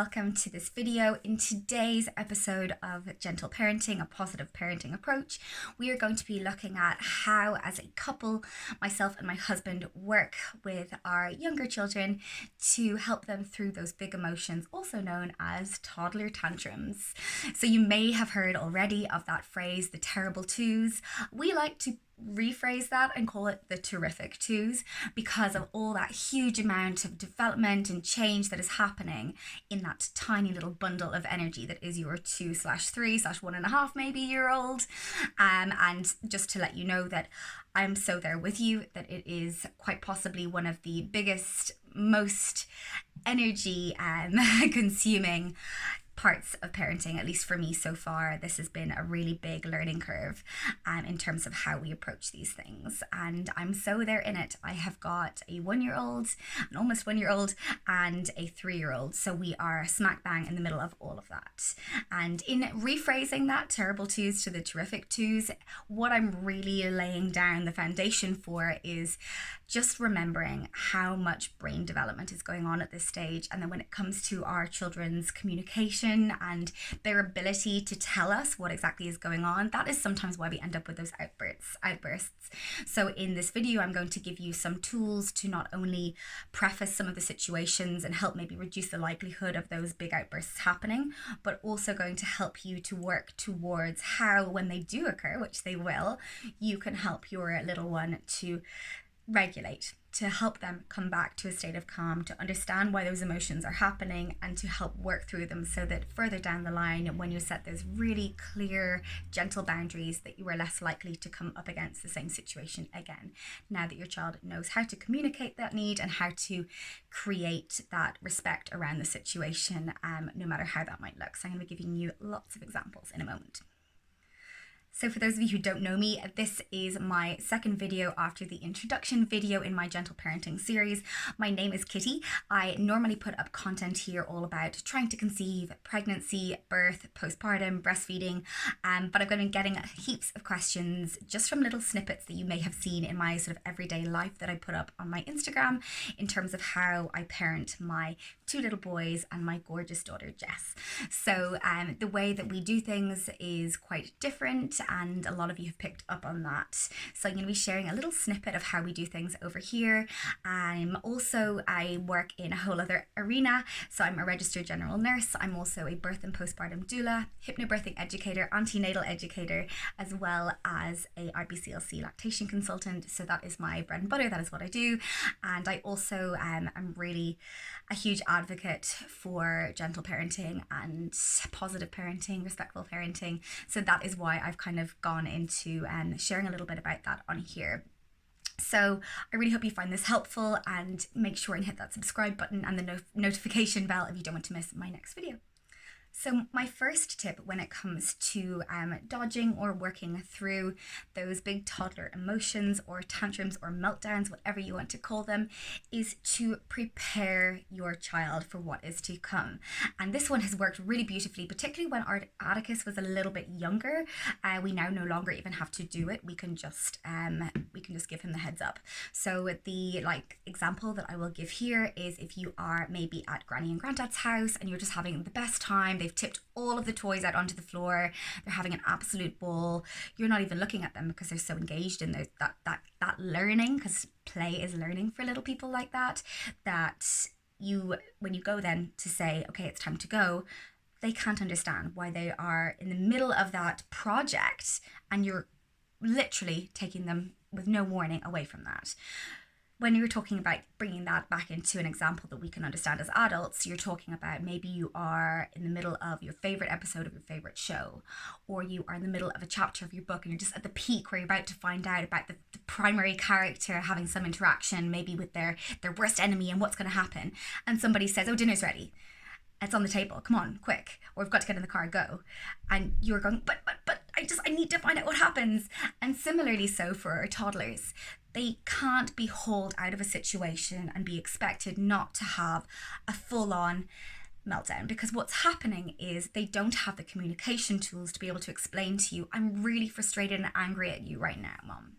welcome to this video. In today's episode of Gentle Parenting, a positive parenting approach, we are going to be looking at how, as a couple, myself and my husband work with our younger children to help them through those big emotions, also known as toddler tantrums. So you may have heard already of that phrase, the terrible twos. We like to rephrase that and call it the terrific twos because of all that huge amount of development and change that is happening in that tiny little bundle of energy that is your 2/3/1.5 maybe year old. And just to let you know that I'm so there with you, that it is quite possibly one of the biggest, most energy consuming parts of parenting, at least for me so far. This has been a really big learning curve in terms of how we approach these things, and I'm so there in it. I have got a 1-year-old, an almost 1-year-old, and a 3-year-old, so we are smack bang in the middle of all of that. And in rephrasing that terrible twos to the terrific twos, what I'm really laying down the foundation for is just remembering how much brain development is going on at this stage, and then when it comes to our children's communication and their ability to tell us what exactly is going on, that is sometimes why we end up with those outbursts. So in this video, I'm going to give you some tools to not only preface some of the situations and help maybe reduce the likelihood of those big outbursts happening, but also going to help you to work towards how, when they do occur, which they will, you can help your little one to regulate, to help them come back to a state of calm, to understand why those emotions are happening, and to help work through them so that further down the line, when you set those really clear, gentle boundaries, that you are less likely to come up against the same situation again, now that your child knows how to communicate that need and how to create that respect around the situation, no matter how that might look. So I'm going to be giving you lots of examples in a moment. So for those of you who don't know me, this is my second video after the introduction video in my Gentle Parenting series. My name is Kitty. I normally put up content here all about trying to conceive, pregnancy, birth, postpartum, breastfeeding, but I've been getting heaps of questions just from little snippets that you may have seen in my sort of everyday life that I put up on my Instagram in terms of how I parent my 2 little boys and my gorgeous daughter Jess. So the way that we do things is quite different, and a lot of you have picked up on that. So I'm going to be sharing a little snippet of how we do things over here. I work in a whole other arena. So I'm a registered general nurse. I'm also a birth and postpartum doula, hypnobirthing educator, antenatal educator, as well as a IBCLC lactation consultant. So that is my bread and butter. That is what I do. And I also am really a huge advocate for gentle parenting and positive parenting, respectful parenting. So that is why I've kind of gone into sharing a little bit about that on here. So I really hope you find this helpful, and make sure and hit that subscribe button and the notification bell if you don't want to miss my next video. So my first tip when it comes to dodging or working through those big toddler emotions or tantrums or meltdowns, whatever you want to call them, is to prepare your child for what is to come. And this one has worked really beautifully, particularly when our Atticus was a little bit younger. We now no longer even have to do it. We can just give him the heads up. So the example that I will give here is if you are maybe at Granny and Granddad's house and you're just having the best time. They've tipped all of the toys out onto the floor. They're having an absolute ball. You're not even looking at them because they're so engaged in that learning, because play is learning for little people like that, when you go then to say, okay, it's time to go, they can't understand why they are in the middle of that project and you're literally taking them with no warning away from that. When you're talking about bringing that back into an example that we can understand as adults, you're talking about maybe you are in the middle of your favorite episode of your favorite show, or you are in the middle of a chapter of your book and you're just at the peak where you're about to find out about the primary character having some interaction maybe with their worst enemy and what's going to happen. And somebody says, oh, dinner's ready. It's on the table. Come on, quick. Or we've got to get in the car, go. And you're going, but I need to find out what happens. And similarly so for our toddlers. They can't be hauled out of a situation and be expected not to have a full-on meltdown, because what's happening is they don't have the communication tools to be able to explain to you, I'm really frustrated and angry at you right now, Mom.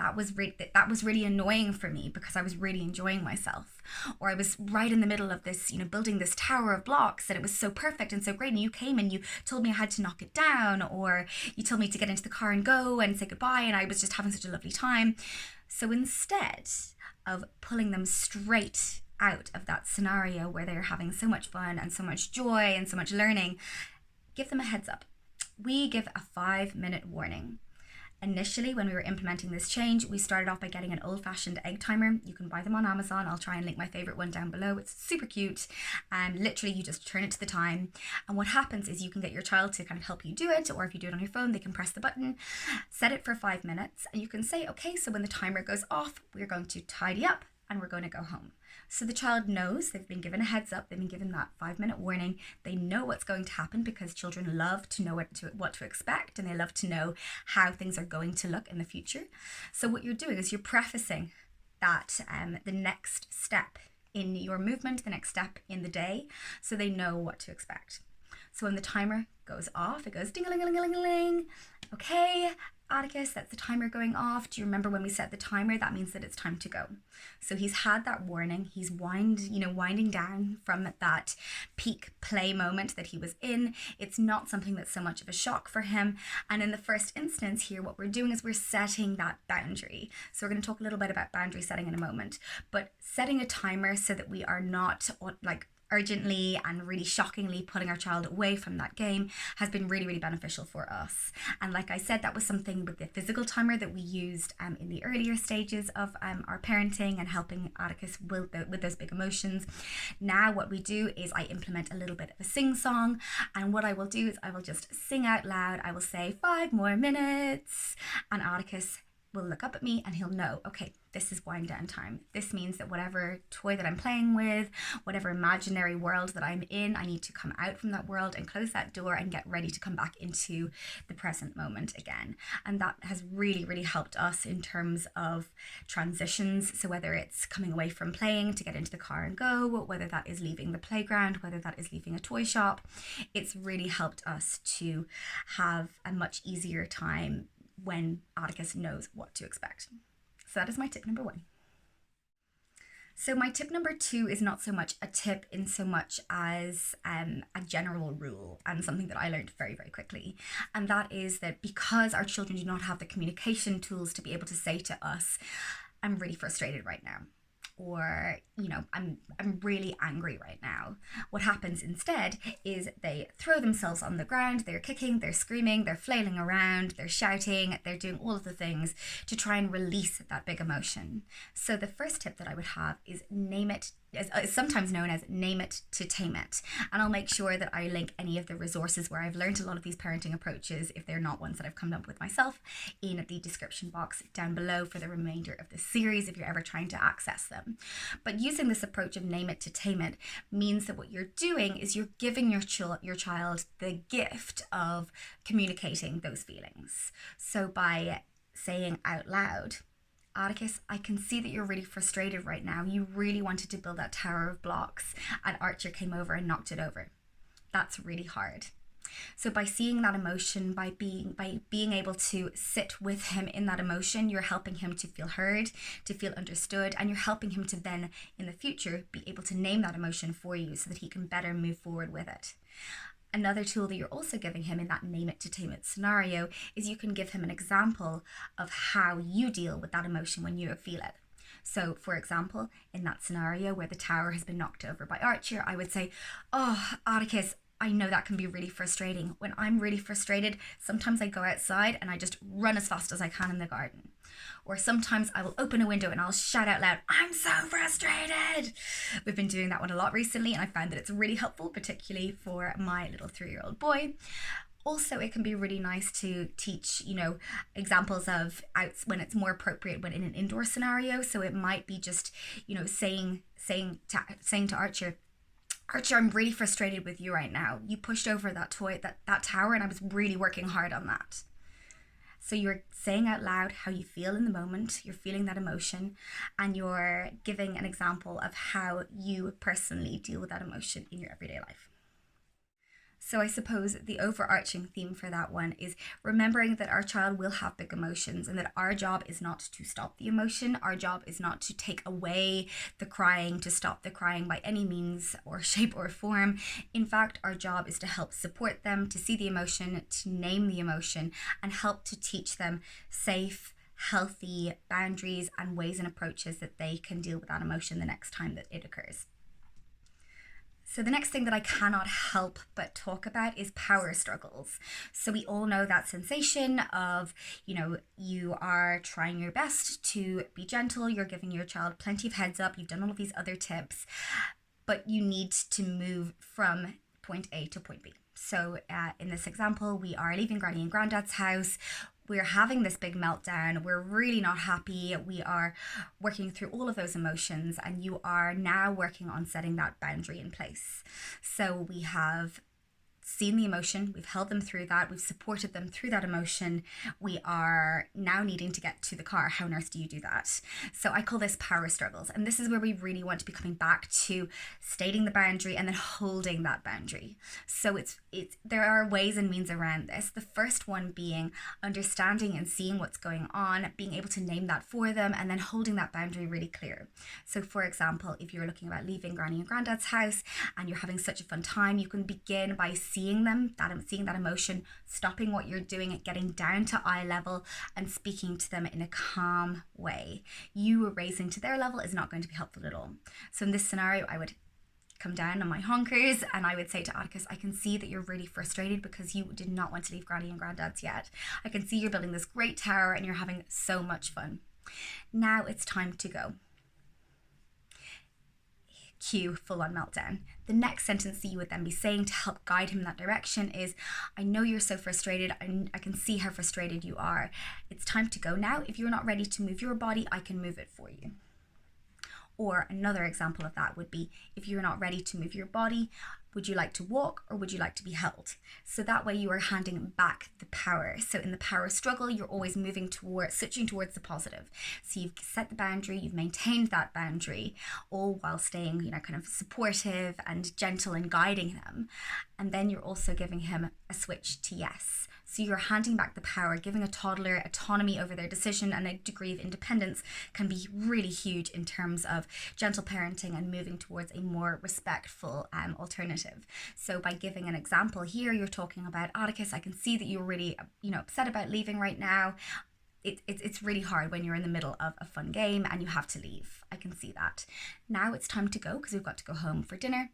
that was really annoying for me because I was really enjoying myself. Or I was right in the middle of this, building this tower of blocks, and it was so perfect and so great, and you came and you told me I had to knock it down, or you told me to get into the car and go and say goodbye, and I was just having such a lovely time. So instead of pulling them straight out of that scenario where they're having so much fun and so much joy and so much learning, give them a heads up. We give a 5-minute warning. Initially, when we were implementing this change, we started off by getting an old-fashioned egg timer. You can buy them on Amazon. I'll try and link my favorite one down below. It's super cute. And literally, you just turn it to the time. And what happens is you can get your child to kind of help you do it. Or if you do it on your phone, they can press the button, set it for 5 minutes. And you can say, okay, so when the timer goes off, we're going to tidy up and we're going to go home. So the child knows they've been given a heads up, they've been given that 5-minute warning. They know what's going to happen because children love to know what to expect, and they love to know how things are going to look in the future. So what you're doing is you're prefacing that the next step in your movement, the next step in the day, so they know what to expect. So when the timer goes off, it goes ding-a-ling-a-ling-a-ling-a-ling. Okay, Atticus, that's the timer going off. Do you remember when we set the timer? That means that it's time to go. So he's had that warning. He's winding down from that peak play moment that he was in. It's not something that's so much of a shock for him. And in the first instance here, what we're doing is we're setting that boundary. So we're going to talk a little bit about boundary setting in a moment, but setting a timer so that we are not urgently and really shockingly putting our child away from that game has been really, really beneficial for us. And like I said, that was something with the physical timer that we used in the earlier stages of our parenting and helping Atticus with those big emotions. Now what we do is I implement a little bit of a sing-song, and what I will do is I will just sing out loud. I will say 5 more minutes, and Atticus will look up at me and he'll know, okay, this is wind down time. This means that whatever toy that I'm playing with, whatever imaginary world that I'm in, I need to come out from that world and close that door and get ready to come back into the present moment again. And that has really, really helped us in terms of transitions. So whether it's coming away from playing to get into the car and go, whether that is leaving the playground, whether that is leaving a toy shop, it's really helped us to have a much easier time when Atticus knows what to expect. So that is my tip number 1. So my tip number 2 is not so much a tip in so much as a general rule and something that I learned very, very quickly. And that is that because our children do not have the communication tools to be able to say to us, I'm really frustrated right now, or I'm really angry right now. What happens instead is they throw themselves on the ground, they're kicking, they're screaming, they're flailing around, they're shouting, they're doing all of the things to try and release that big emotion. So the first tip that I would have is name it. It's sometimes known as name it to tame it. And I'll make sure that I link any of the resources where I've learned a lot of these parenting approaches, if they're not ones that I've come up with myself, in the description box down below for the remainder of the series if you're ever trying to access them. But using this approach of name it to tame it means that what you're doing is you're giving your child the gift of communicating those feelings. So by saying out loud, Atticus, I can see that you're really frustrated right now. You really wanted to build that tower of blocks and Archer came over and knocked it over. That's really hard. So by seeing that emotion, by being able to sit with him in that emotion, you're helping him to feel heard, to feel understood, and you're helping him to then in the future be able to name that emotion for you so that he can better move forward with it. Another tool that you're also giving him in that name it to tame it scenario is you can give him an example of how you deal with that emotion when you feel it. So for example, in that scenario where the tower has been knocked over by Archer, I would say, oh, Atticus, I know that can be really frustrating. When I'm really frustrated, sometimes I go outside and I just run as fast as I can in the garden. Or sometimes I will open a window and I'll shout out loud, I'm so frustrated. We've been doing that one a lot recently and I found that it's really helpful, particularly for my little 3-year-old boy. Also, it can be really nice to teach, examples of when it's more appropriate when in an indoor scenario. So it might be just, saying to Archer, I'm really frustrated with you right now. You pushed over that toy, that tower, and I was really working hard on that. So you're saying out loud how you feel in the moment, you're feeling that emotion, and you're giving an example of how you personally deal with that emotion in your everyday life. So I suppose the overarching theme for that one is remembering that our child will have big emotions and that our job is not to stop the emotion. Our job is not to take away the crying, to stop the crying by any means or shape or form. In fact, our job is to help support them, to see the emotion, to name the emotion, and help to teach them safe, healthy boundaries and ways and approaches that they can deal with that emotion the next time that it occurs. So the next thing that I cannot help but talk about is power struggles. So we all know that sensation of, you are trying your best to be gentle, you're giving your child plenty of heads up, you've done all of these other tips, but you need to move from point A to point B. So in this example, we are leaving Granny and Granddad's house. We're having this big meltdown. We're really not happy. We are working through all of those emotions, and you are now working on setting that boundary in place. So we have seen the emotion, we've held them through that, we've supported them through that emotion. We are now needing to get to the car. How on earth do you do that? So I call this power struggles, and this is where we really want to be coming back to stating the boundary and then holding that boundary. So it's there are ways and means around this. The first one being understanding and seeing what's going on, being able to name that for them, and then holding that boundary really clear. So for example, if you're looking about leaving Granny and Granddad's house and you're having such a fun time, you can begin by seeing that emotion, stopping what you're doing, getting down to eye level and speaking to them in a calm way. You raising to their level is not going to be helpful at all. So in this scenario, I would come down on my honkers and I would say to Atticus, I can see that you're really frustrated because you did not want to leave Granny and Granddad's yet. I can see you're building this great tower and you're having so much fun. Now it's time to go. Cue full-on meltdown. The next sentence that you would then be saying to help guide him in that direction is, I know you're so frustrated. I can see how frustrated you are. It's time to go now. If you're not ready to move your body, I can move it for you. Or another example of that would be, if you're not ready to move your body, would you like to walk or would you like to be held? So that way you are handing back the power. So in the power struggle, you're always switching towards the positive. So you've set the boundary, you've maintained that boundary, all while staying, kind of supportive and gentle and guiding them. And then you're also giving him a switch to yes. So you're handing back the power. Giving a toddler autonomy over their decision and a degree of independence can be really huge in terms of gentle parenting and moving towards a more respectful alternative. So by giving an example here, you're talking about, Atticus, I can see that you're really upset about leaving right now. It's really hard when you're in the middle of a fun game and you have to leave. I can see that. Now it's time to go because we've got to go home for dinner.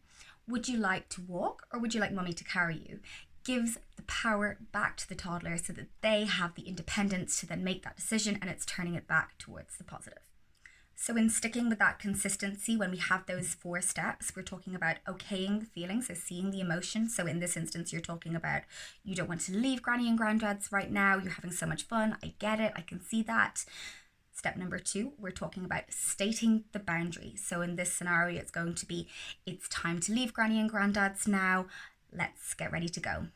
Would you like to walk or would you like mummy to carry you? Gives the power back to the toddler so that they have the independence to then make that decision, and it's turning it back towards the positive. So in sticking with that consistency, when we have those 4 steps, we're talking about okaying the feeling, so seeing the emotion. So in this instance, you're talking about, you don't want to leave Granny and Granddad's right now. You're having so much fun. I get it. I can see that. Step number 2, we're talking about stating the boundary. So in this scenario, it's going to be, it's time to leave Granny and Granddad's now. Let's get ready to go.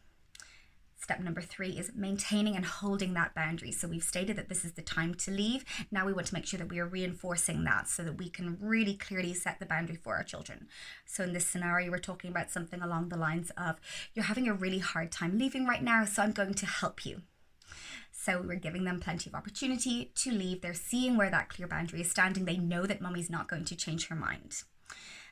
Step number 3 is maintaining and holding that boundary. So we've stated that this is the time to leave. Now we want to make sure that we are reinforcing that so that we can really clearly set the boundary for our children. So in this scenario, we're talking about something along the lines of, you're having a really hard time leaving right now, so I'm going to help you. So we're giving them plenty of opportunity to leave. They're seeing where that clear boundary is standing. They know that mummy's not going to change her mind.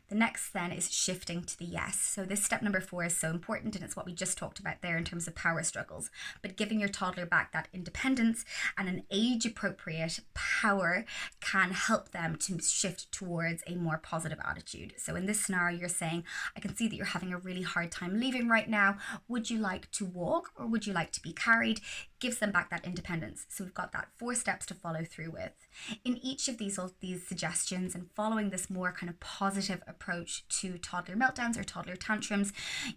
The next then is shifting to the yes. So this step number 4 is so important, and it's what we just talked about there in terms of power struggles. But giving your toddler back that independence and an age-appropriate power can help them to shift towards a more positive attitude. So in this scenario, you're saying, I can see that you're having a really hard time leaving right now. Would you like to walk or would you like to be carried? Gives them back that independence. So we've got that 4 steps to follow through with. In each of these suggestions and following this more kind of positive approach to toddler meltdowns or toddler tantrums,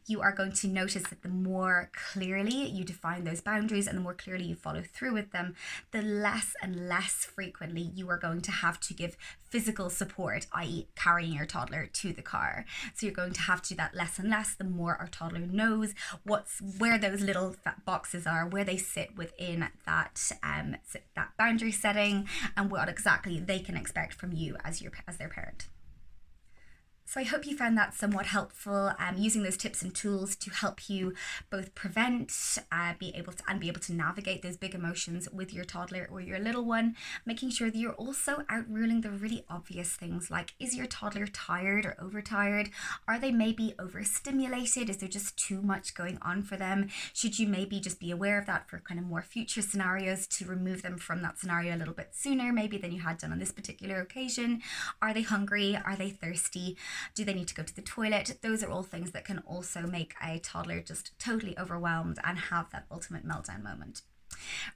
you are going to notice that the more clearly you define those boundaries and the more clearly you follow through with them, the less and less frequently you are going to have to give physical support, i.e. carrying your toddler to the car. So you're going to have to do that less and less the more our toddler knows where those little boxes are, where they sit within that boundary setting, and what exactly they can expect from you as their parent. So I hope you found that somewhat helpful, using those tips and tools to help you both prevent, be able to navigate those big emotions with your toddler or your little one, making sure that you're also outruling the really obvious things like, is your toddler tired or overtired? Are they maybe overstimulated? Is there just too much going on for them? Should you maybe just be aware of that for kind of more future scenarios to remove them from that scenario a little bit sooner maybe than you had done on this particular occasion? Are they hungry? Are they thirsty? Do they need to go to the toilet? Those are all things that can also make a toddler just totally overwhelmed and have that ultimate meltdown moment.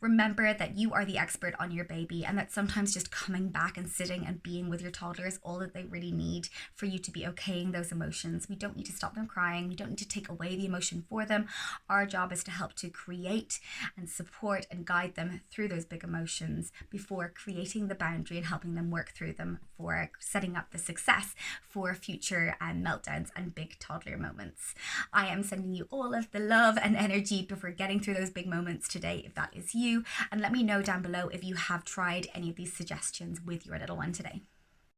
Remember that you are the expert on your baby, and that sometimes just coming back and sitting and being with your toddler is all that they really need for you to be okaying those emotions. We don't need to stop them crying. We don't need to take away the emotion for them. Our job is to help to create and support and guide them through those big emotions before creating the boundary and helping them work through them for setting up the success for future meltdowns and big toddler moments. I am sending you all of the love and energy before getting through those big moments today, if that is you, and let me know down below if you have tried any of these suggestions with your little one today.